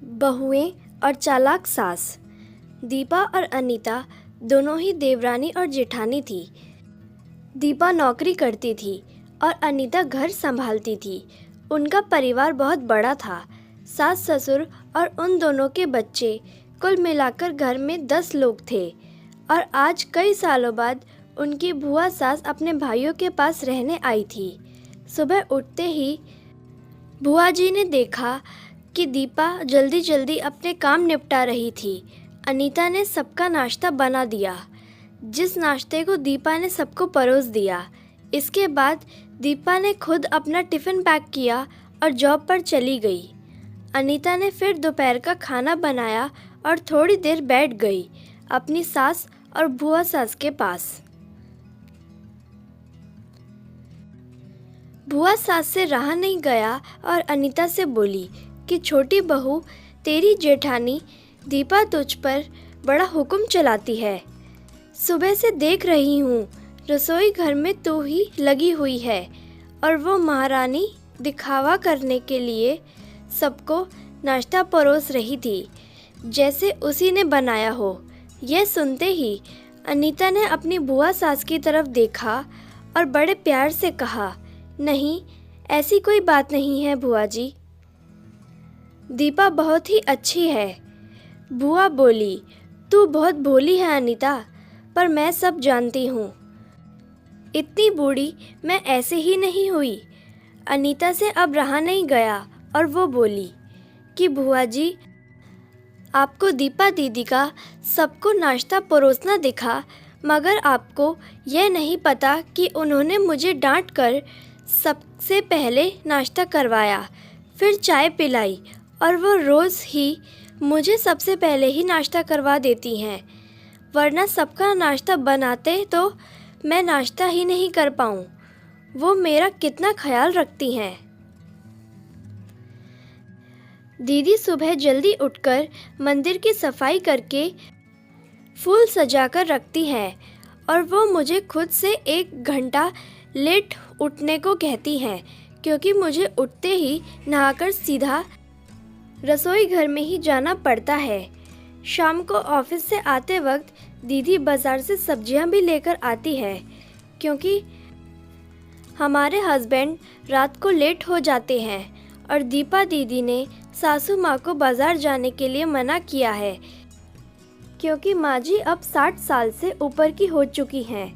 बहुएं और चालाक सास। दीपा और अनीता दोनों ही देवरानी और जेठानी थी। दीपा नौकरी करती थी और अनीता घर संभालती थी। उनका परिवार बहुत बड़ा था। सास ससुर और उन दोनों के बच्चे, कुल मिलाकर घर में 10 लोग थे। और आज कई सालों बाद उनकी बुआ सास अपने भाइयों के पास रहने आई थी। सुबह उठते ही बुआ जी ने देखा कि दीपा जल्दी जल्दी अपने काम निपटा रही थी। अनीता ने सबका नाश्ता बना दिया, जिस नाश्ते को दीपा ने सबको परोस दिया। इसके बाद दीपा ने खुद अपना टिफ़िन पैक किया और जॉब पर चली गई। अनीता ने फिर दोपहर का खाना बनाया और थोड़ी देर बैठ गई अपनी सास और बुआ सास के पास। बुआ सास से रहा नहीं गया और अनीता से बोली कि छोटी बहू, तेरी जेठानी दीपा तुझ पर बड़ा हुक्म चलाती है। सुबह से देख रही हूँ रसोई घर में तू ही लगी हुई है और वो महारानी दिखावा करने के लिए सबको नाश्ता परोस रही थी, जैसे उसी ने बनाया हो। यह सुनते ही अनीता ने अपनी बुआ सास की तरफ देखा और बड़े प्यार से कहा, नहीं, ऐसी कोई बात नहीं है बुआ जी। दीपा बहुत ही अच्छी है। बुआ बोली, तू बहुत भोली है अनीता, पर मैं सब जानती हूँ। इतनी बूढ़ी मैं ऐसे ही नहीं हुई। अनीता से अब रहा नहीं गया और वो बोली कि बुआ जी, आपको दीपा दीदी का सबको नाश्ता परोसना दिखा, मगर आपको यह नहीं पता कि उन्होंने मुझे डांट कर सबसे पहले नाश्ता करवाया, फिर चाय पिलाई और वो रोज़ ही मुझे सबसे पहले ही नाश्ता करवा देती हैं। वरना सबका नाश्ता बनाते तो मैं नाश्ता ही नहीं कर पाऊँ। वो मेरा कितना ख्याल रखती हैं। दीदी सुबह जल्दी उठकर मंदिर की सफाई करके फूल सजाकर रखती हैं और वो मुझे खुद से 1 घंटा लेट उठने को कहती हैं, क्योंकि मुझे उठते ही नहाकर सीधा रसोई घर में ही जाना पड़ता है। शाम को ऑफिस से आते वक्त दीदी बाज़ार से सब्जियां भी लेकर आती है, क्योंकि हमारे हस्बैंड रात को लेट हो जाते हैं और दीपा दीदी ने सासू माँ को बाज़ार जाने के लिए मना किया है, क्योंकि माँ जी अब 60 साल से ऊपर की हो चुकी हैं।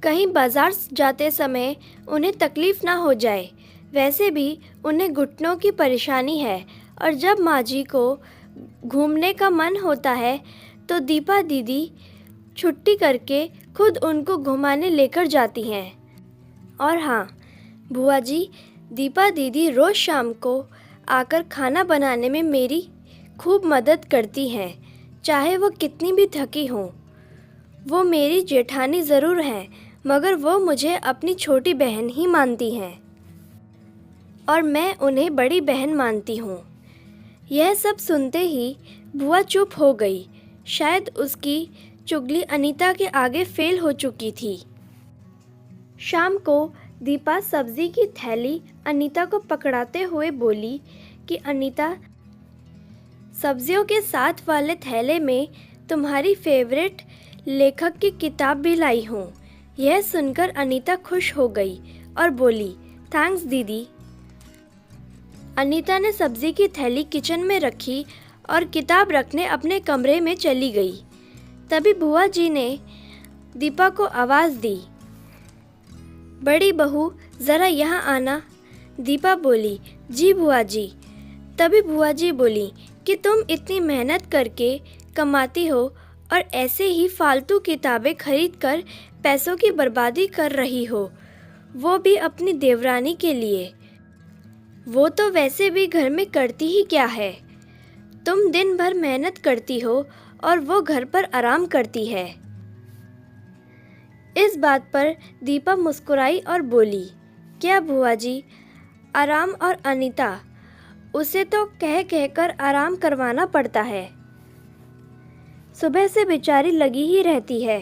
कहीं बाज़ार जाते समय उन्हें तकलीफ़ ना हो जाए। वैसे भी उन्हें घुटनों की परेशानी है और जब माँ जी को घूमने का मन होता है तो दीपा दीदी छुट्टी करके खुद उनको घुमाने लेकर जाती हैं। और हाँ बुआ जी, दीपा दीदी रोज़ शाम को आकर खाना बनाने में मेरी खूब मदद करती हैं, चाहे वो कितनी भी थकी हों। वो मेरी जेठानी ज़रूर हैं, मगर वो मुझे अपनी छोटी बहन ही मानती हैं और मैं उन्हें बड़ी बहन मानती हूँ। यह सब सुनते ही बुआ चुप हो गई। शायद उसकी चुगली अनीता के आगे फेल हो चुकी थी। शाम को दीपा सब्जी की थैली अनीता को पकड़ाते हुए बोली कि अनीता, सब्जियों के साथ वाले थैले में तुम्हारी फेवरेट लेखक की किताब भी लाई हूँ। यह सुनकर अनीता खुश हो गई और बोली, थैंक्स दीदी। अनीता ने सब्जी की थैली किचन में रखी और किताब रखने अपने कमरे में चली गई। तभी बुआ जी ने दीपा को आवाज़ दी, बड़ी बहू, ज़रा यहाँ आना। दीपा बोली, जी बुआ जी। तभी बुआ जी बोली कि तुम इतनी मेहनत करके कमाती हो और ऐसे ही फालतू किताबें खरीद कर पैसों की बर्बादी कर रही हो, वो भी अपनी देवरानी के लिए। वो तो वैसे भी घर में करती ही क्या है। तुम दिन भर मेहनत करती हो और वो घर पर आराम करती है। इस बात पर दीपा मुस्कुराई और बोली, क्या बुआ जी, आराम? और अनीता, उसे तो कह कहकर आराम करवाना पड़ता है। सुबह से बेचारी लगी ही रहती है।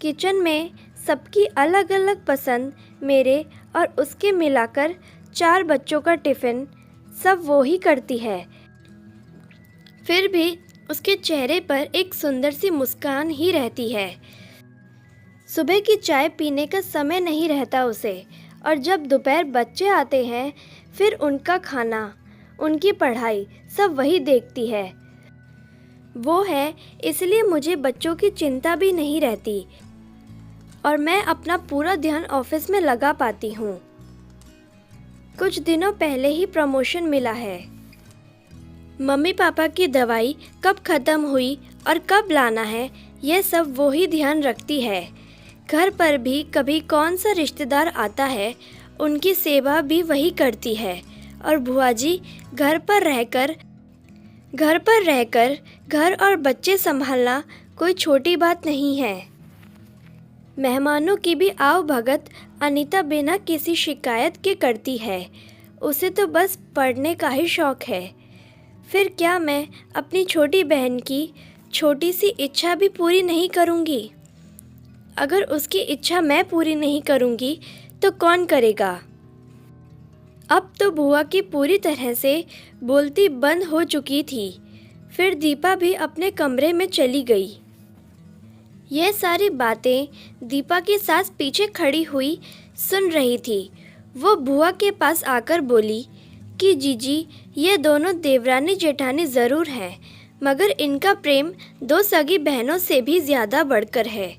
किचन में सबकी अलग अलग पसंद, मेरे और उसके मिलाकर 4 बच्चों का टिफ़िन सब वो ही करती है। फिर भी उसके चेहरे पर एक सुंदर सी मुस्कान ही रहती है। सुबह की चाय पीने का समय नहीं रहता उसे, और जब दोपहर बच्चे आते हैं फिर उनका खाना, उनकी पढ़ाई सब वही देखती है। वो है, इसलिए मुझे बच्चों की चिंता भी नहीं रहती और मैं अपना पूरा ध्यान ऑफिस में लगा पाती हूँ। कुछ दिनों पहले ही प्रमोशन मिला है। मम्मी पापा की दवाई कब ख़त्म हुई और कब लाना है, यह सब वो ही ध्यान रखती है। घर पर भी कभी कौन सा रिश्तेदार आता है, उनकी सेवा भी वही करती है। और बुआ जी घर पर रहकर घर और बच्चे संभालना कोई छोटी बात नहीं है। मेहमानों की भी आव भगत अनीता बिना किसी शिकायत के करती है। उसे तो बस पढ़ने का ही शौक है। फिर क्या मैं अपनी छोटी बहन की छोटी सी इच्छा भी पूरी नहीं करूँगी? अगर उसकी इच्छा मैं पूरी नहीं करूँगी तो कौन करेगा? अब तो बुआ की पूरी तरह से बोलती बंद हो चुकी थी। फिर दीपा भी अपने कमरे में चली गई। यह सारी बातें दीपा की सास पीछे खड़ी हुई सुन रही थी। वो बुआ के पास आकर बोली कि जीजी, ये दोनों देवरानी जेठानी ज़रूर हैं, मगर इनका प्रेम दो सगी बहनों से भी ज़्यादा बढ़कर है।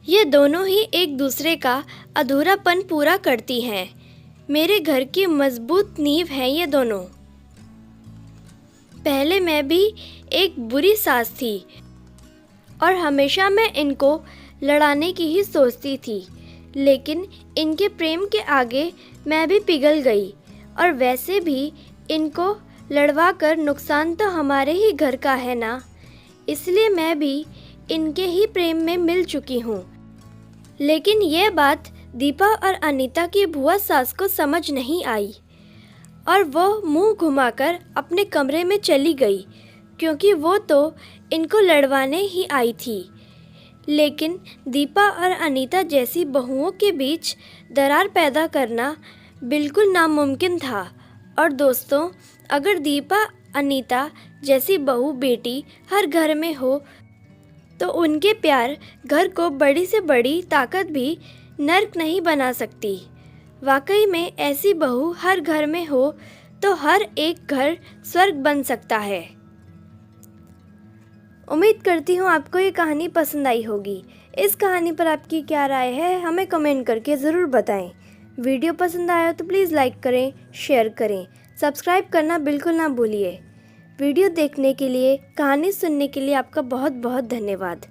ये दोनों ही एक दूसरे का अधूरापन पूरा करती हैं। मेरे घर की मजबूत नींव है ये दोनों। पहले मैं भी एक बुरी सास थी और हमेशा मैं इनको लड़ाने की ही सोचती थी, लेकिन इनके प्रेम के आगे मैं भी पिघल गई। और वैसे भी इनको लड़वा कर नुकसान तो हमारे ही घर का है ना, इसलिए मैं भी इनके ही प्रेम में मिल चुकी हूँ। लेकिन ये बात दीपा और अनीता की बुआ सास को समझ नहीं आई और वो मुंह घुमाकर अपने कमरे में चली गई, क्योंकि वो तो इनको लड़वाने ही आई थी। लेकिन दीपा और अनीता जैसी बहुओं के बीच दरार पैदा करना बिल्कुल नामुमकिन था। और दोस्तों, अगर दीपा अनीता जैसी बहू बेटी हर घर में हो तो उनके प्यार घर को बड़ी से बड़ी ताकत भी नर्क नहीं बना सकती। वाकई में ऐसी बहू हर घर में हो तो हर एक घर स्वर्ग बन सकता है। उम्मीद करती हूँ आपको ये कहानी पसंद आई होगी। इस कहानी पर आपकी क्या राय है, हमें कमेंट करके ज़रूर बताएं। वीडियो पसंद आया तो प्लीज़ लाइक करें, शेयर करें, सब्सक्राइब करना बिल्कुल ना भूलिए। वीडियो देखने के लिए, कहानी सुनने के लिए आपका बहुत बहुत धन्यवाद।